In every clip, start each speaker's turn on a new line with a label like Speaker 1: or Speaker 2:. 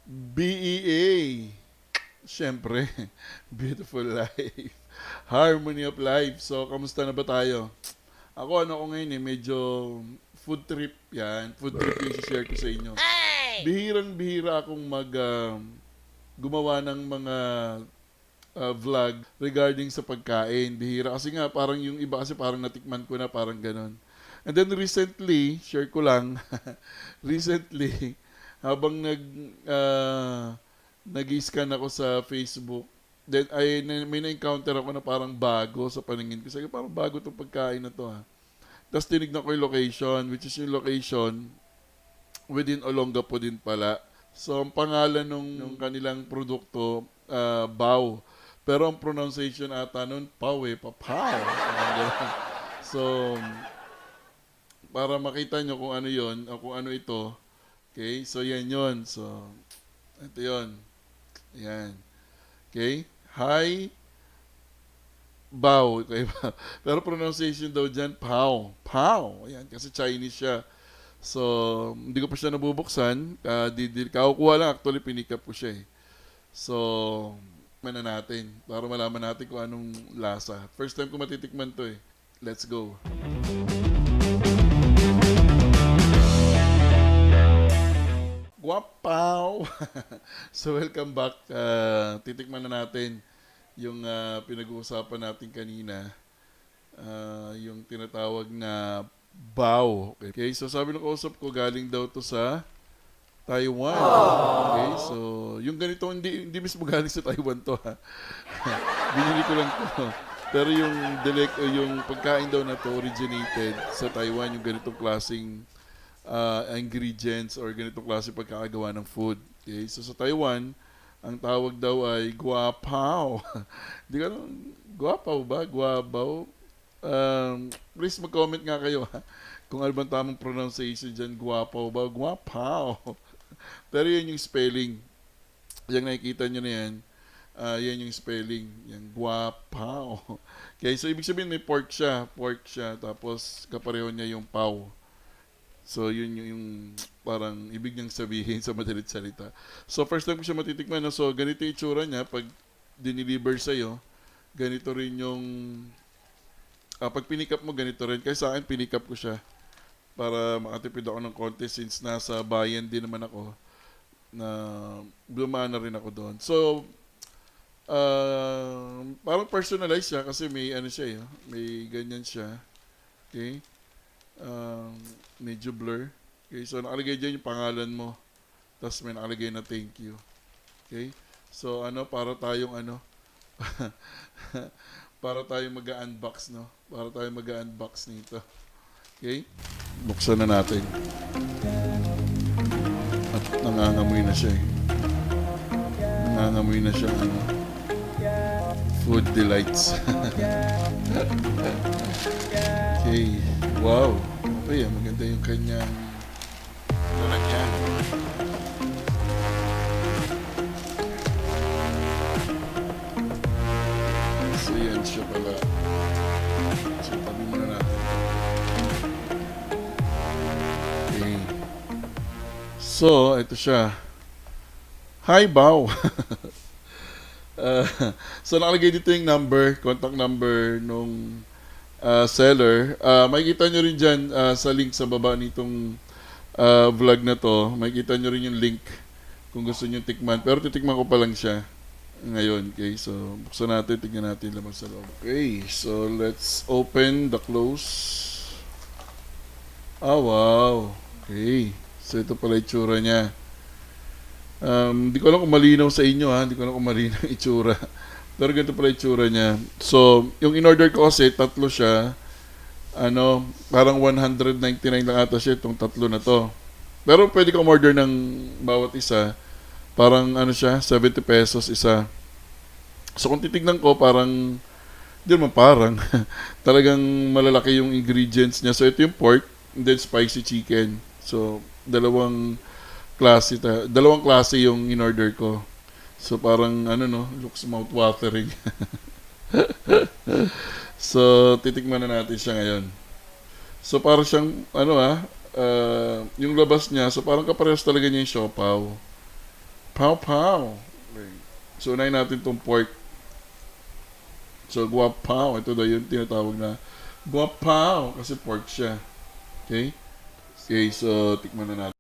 Speaker 1: BEA. Siyempre, Beautiful Life. Harmony of Life. So, kamusta na ba tayo? Ako ngayon medyo food trip yan. Food trip yung share ko sa inyo. Bihirang-bihira akong gumawa ng mga vlog regarding sa pagkain. Bihira kasi nga, parang yung iba kasi parang natikman ko na parang ganon. And then recently, share ko lang, recently, habang nag-scan ako sa Facebook, then may na-encounter ako na parang bago sa paningin ko. Sabi, parang bago itong pagkain na to ha. Tapos tinignan ko yung location, which is yung location within Olongapo din pala. So, ang pangalan nung kanilang produkto, Bao. Pero ang pronunciation ata nun, Pau Papaw. So, para makita nyo kung ano yon o kung ano ito. Okay, so yan yon. So, ito yon. Yan. Okay, hi, Bao. Okay, pero pronunciation daw dyan, Pau. Pau. Ayan, kasi Chinese siya. So, hindi ko pa siya nabubuksan. Kakukuha lang. Actually, pinik up ko siya eh. So, na natin para malaman natin kung anong lasa. First time ko matitikman to eh. Let's go. Guapaw! So, welcome back. Titikman na natin yung pinag-uusapan natin kanina. Yung tinatawag na bao. Okay, so sabi ng kausap ko, galing daw to sa Taiwan. Okay, so yung ganito hindi mismo galing sa Taiwan to ha. Binili ko lang to. Pero yung pagkain daw na to originated sa Taiwan, yung ganitong klaseng ingredients or ganitong klaseng pagkakagawa ng food. Okay, so sa Taiwan, ang tawag daw ay guapaw. Di ka guapaw ba? Guabaw? Please mag-comment nga kayo ha. Kung ano bang tamang pronunciation dyan, guapaw ba? Guapaw. Pero yan yung spelling. Yung nakikita nyo na yan, yan yung spelling. Yung guapaw. Okay, so ibig sabihin may pork siya. Pork siya. Tapos kapareho niya yung pau. So yun yung parang ibig niyang sabihin sa madalit salita. So first time ko siya matitikman. No? So ganito yung itsura niya pag diniliver sa'yo. Ganito rin yung pag pinik up mo, ganito rin. Kaya sa akin, pinik up ko siya para makatipid ako ng konti since nasa bayan din naman ako na dumaan na rin ako doon. So, parang personalized siya kasi may ano siya, may ganyan siya. Okay? Medyo blur. Okay, so nakalagay dyan yung pangalan mo. Tapos may nakalagay na thank you. Okay? So, para tayong para tayong mag-unbox, no? Para tayong mag-unbox nito. Okay? Buksan na natin. At nangangamoy na siya eh. Nangangamoy na siya, Food delights. Okay. Wow. Uy, maganda yung kanyang lalagyan. So, yan siya pala. So, tabi muna natin. Okay. So, ito siya. Hi, Bao. So, nakalagay dito yung contact number nung seller. Makikita nyo rin dyan sa link sa baba nitong vlog na to. Makikita nyo rin yung link kung gusto nyo tikman. Pero titikman ko pa lang siya ngayon. Okay, so buksan natin, tignan natin laman sa loob. Okay, so let's open the close. Wow. Okay, so ito pala itsura niya. Hindi ko alam kung malinaw sa inyo ha. Hindi ko alam kung malinaw yung itsura. Pero ganito pala itsura niya. So, yung in-order ko kasi, tatlo siya. Parang 199 lang ata siya itong tatlo na to. Pero pwede kang order ng bawat isa. Parang siya, 70 pesos isa. So kung titignan ko, parang, hindi naman parang, talagang malalaki yung ingredients niya. So ito yung pork, and then spicy chicken. So, dalawang klase yung in-order ko. So parang, looks mouth-watering. So, titikman na natin siya ngayon. So parang siyang, yung labas niya, so parang kaparehas talaga niya yung siopaw. Pow pow. Okay. So, unahin natin tong pork. So, guapaw. Ito daw yung tinatawag na guapaw. Kasi pork siya. Okay? Okay, so, tikman na natin.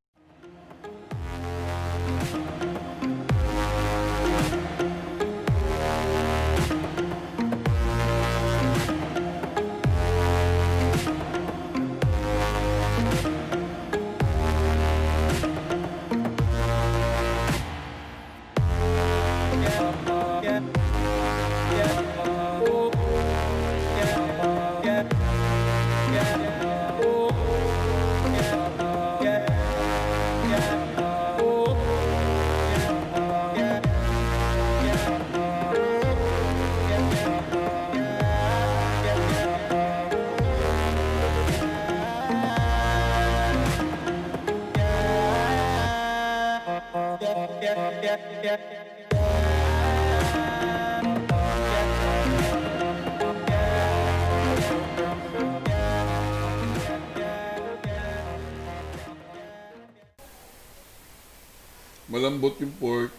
Speaker 1: Malambot yung pork.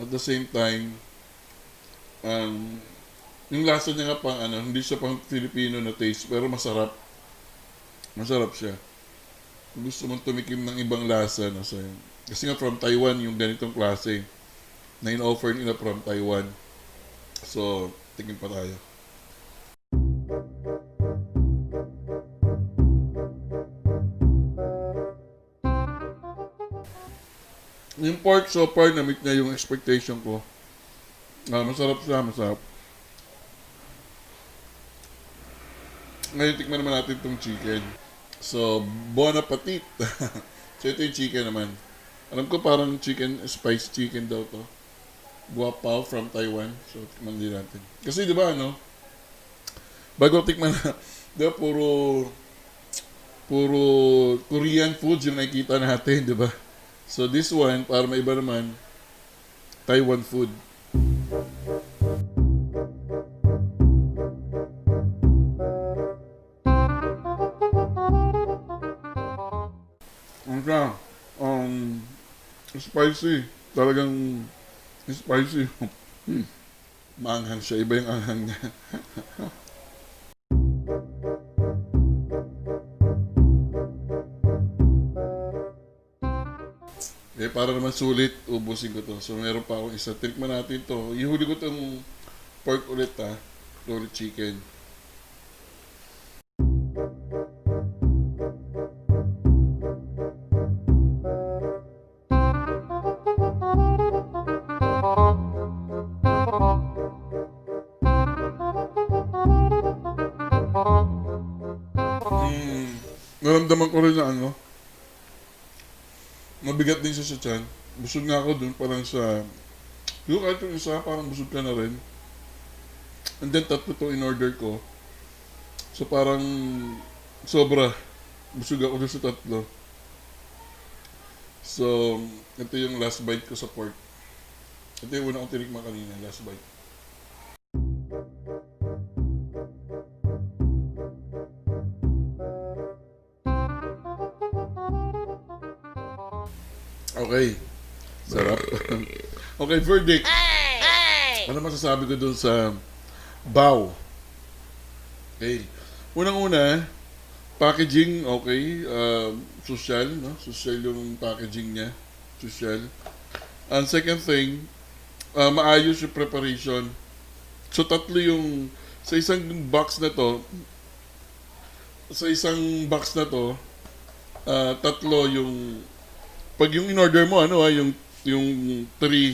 Speaker 1: At the same time, yung lasa niya nga pang hindi siya pang Filipino na taste, pero masarap. Masarap siya. Kung gusto mong tumikim ng ibang lasa, nasa yun. Kasi nga from Taiwan yung ganitong klase na in-offer nila from Taiwan. So, tingin pa tayo. Yung pork so far, na-meet niya yung expectation ko. Masarap siya, masarap. Ngayon, tikman naman natin itong chicken. So, bon appetit. So, ito yung chicken naman. Alam ko parang chicken, spice chicken daw to. Guapaw from Taiwan. So, tikman din natin. Kasi, di ba, bago tikman na, di ba, puro Korean foods yung nakikita natin, di ba? So, this one, para maiba naman, Taiwan food. Ano siya? Spicy. Talagang spicy. Maanghang siya. Iba yung anghang niya. Para naman sulit, ubusin ko to. So, meron pa akong isa. Tikman natin to. Ihuli ko tong pork ulit, ulit chicken. Naramdaman ko rin na mabigat din siya sa tiyan. Busog nga ako dun, parang sa... Yung kahit yung isa, parang busog ka na rin. And then, tatlo to in order ko. So, parang sobra. Busog ako dun sa tatlo. So, ito yung last bite ko sa pork. Ito yung una kong tinikman kanina, last bite. Okay. Sarap. Okay, verdict. Ano masasabi ko dun sa bao? Okay. Unang-una, packaging, okay. Social, no? Social yung packaging niya. Social. And second thing, maayos yung preparation. So, tatlo yung... Sa isang box na to, tatlo yung... Pag yung in-order mo, yung three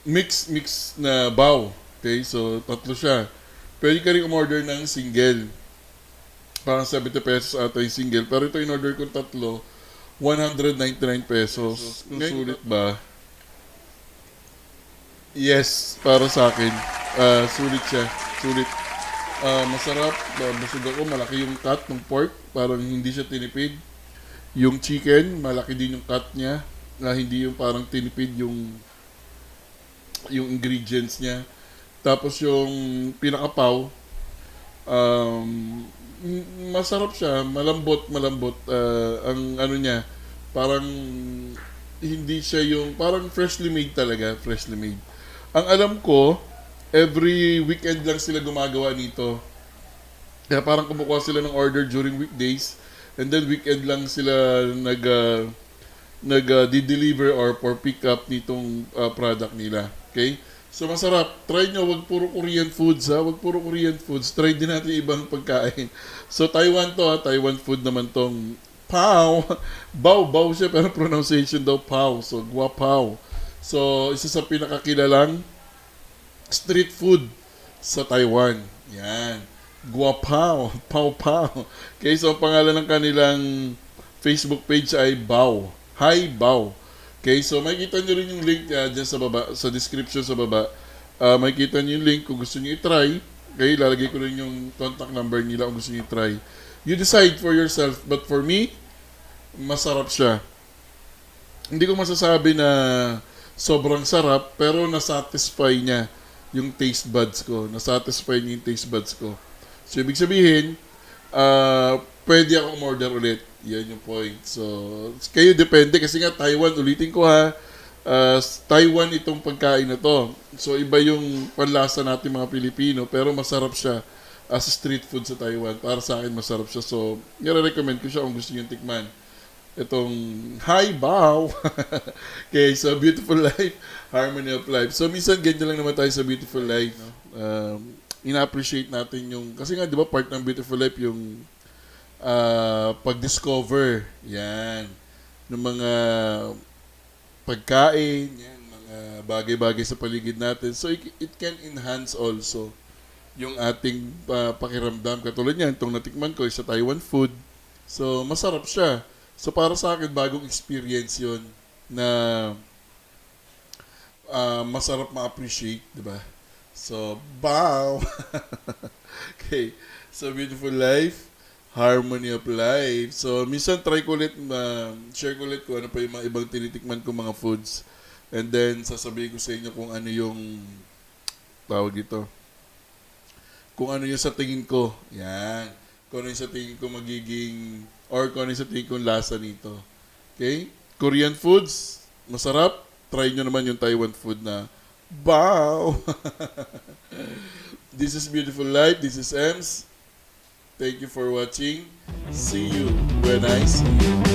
Speaker 1: mix na bao. Okay, so tatlo siya. Pwede ka rin umorder ng single. Parang 70 pesos ata yung single. Pero ito in-order ko tatlo, 199 pesos. Kung sulit ba? Yes, para sa akin. Sulit siya. Sulit. Masarap. Busog ako. Malaki yung cut ng pork. Parang hindi siya tinipid. Yung chicken, malaki din yung cut niya. Hindi yung parang tinipid yung ingredients niya. Tapos yung pinakapaw, masarap siya. Malambot. Ang ano niya, parang hindi siya yung parang freshly made talaga, freshly made. Ang alam ko, every weekend lang sila gumagawa nito. Kaya parang kumukuha sila ng order during weekdays and then weekend lang sila di-deliver or for pick up nitong product nila. Okay? So masarap. Try nyo, wag puro Korean foods ha. Wag puro Korean foods. Try din natin ibang pagkain. So Taiwan to ha. Taiwan food naman tong Pao. Bao siya pero pronunciation daw Pao. So guapao. So isa sa pinakakilalang street food sa Taiwan. Yan. Guapao. Pao. Okay, so ang pangalan ng kanilang Facebook page ay Bao. Hi Bao. Okay, so makikita nyo rin yung link dyan sa baba, sa description sa baba. Makikita nyo yung link kung gusto nyo i-try. Okay, lalagay ko rin yung contact number nila kung gusto nyo i-try. You decide for yourself. But for me, masarap siya. Hindi ko masasabi na sobrang sarap, pero nasatisfy niya yung taste buds ko. Nasatisfy niya yung taste buds ko. So, ibig sabihin, pwede akong order ulit. Yan yung point. So, kayo depende. Kasi nga, Taiwan, ulitin ko ha, Taiwan itong pagkain na to. So, iba yung panlasa natin mga Pilipino, pero masarap siya as street food sa Taiwan. Para sa akin, masarap siya. So, nire-recommend ko siya kung gusto nyo tikman. Itong Hi Bao. Okay, so Beautiful Life, Harmony of Life. So, minsan ganyan lang naman tayo sa Beautiful Life. No? Ina-appreciate natin yung, kasi nga, di ba, part ng Beautiful Life yung pag-discover, yan, ng mga pagkain, yan, mga bagay-bagay sa paligid natin. So, it can enhance also yung ating pakiramdam. Katulad niyan, itong natikman ko sa Taiwan food. So, masarap siya. So, para sa akin, bagong experience yun na masarap ma-appreciate, di ba? So, wow! Okay. So, Beautiful Life, Harmony of Life. So, minsan try ko ulit, share ko ulit ko ano pa yung mga ibang tinitikman ko mga foods. And then, sasabihin ko sa inyo kung ano yung tawag ito. Kung ano yung sa tingin ko. Yan. Kung ano yung sa tingin ko magiging, or kung ano yung sa tingin ko lasa nito. Okay? Korean foods, masarap. Try nyo naman yung Taiwan food na wow! This is Beautiful Life. This is Ems. Thank you for watching. See you when I see you.